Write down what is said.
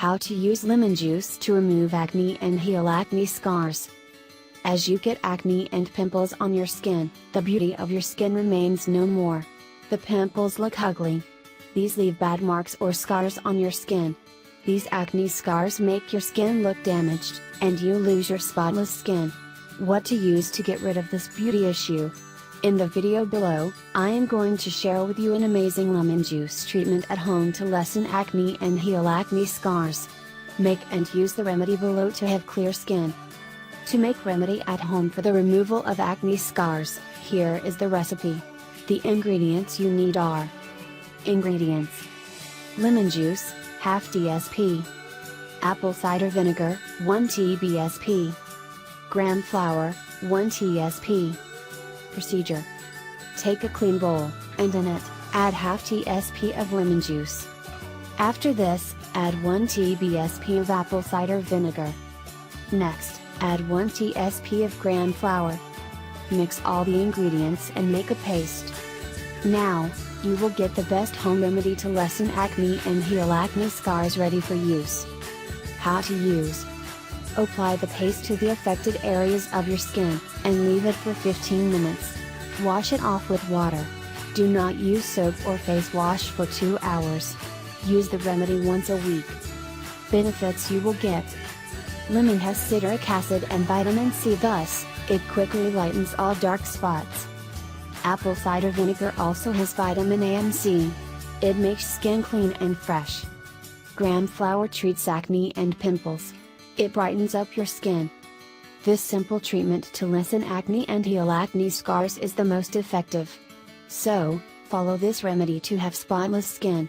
How to use lemon juice to remove acne and heal acne scars. As you get acne and pimples on your skin, the beauty of your skin remains no more. The pimples look ugly. These leave bad marks or scars on your skin. These acne scars make your skin look damaged, and you lose your spotless skin. What to use to get rid of this beauty issue? In the video below, I am going to share with you an amazing lemon juice treatment at home to lessen acne and heal acne scars. Make and use the remedy below to have clear skin. To make remedy at home for the removal of acne scars, here is the recipe. The ingredients you need are: Ingredients: lemon juice, half DSP. Apple cider vinegar, 1 TBSP. Gram flour, 1 TSP. Procedure: take a clean bowl, and in it, add half TSP of lemon juice. After this, add 1 TBSP of apple cider vinegar. Next, add 1 TSP of gram flour. Mix all the ingredients and make a paste. Now, you will get the best home remedy to lessen acne and heal acne scars ready for use. How to use: apply the paste to the affected areas of your skin, and leave it for 15 minutes. Wash it off with water. Do not use soap or face wash for 2 hours. Use the remedy once a week. Benefits you will get: lemon has citric acid and vitamin C, thus, it quickly lightens all dark spots. Apple cider vinegar also has vitamin A and C. It makes skin clean and fresh. Gram flour treats acne and pimples. It brightens up your skin. This simple treatment to lessen acne and heal acne scars is the most effective. So, follow this remedy to have spotless skin.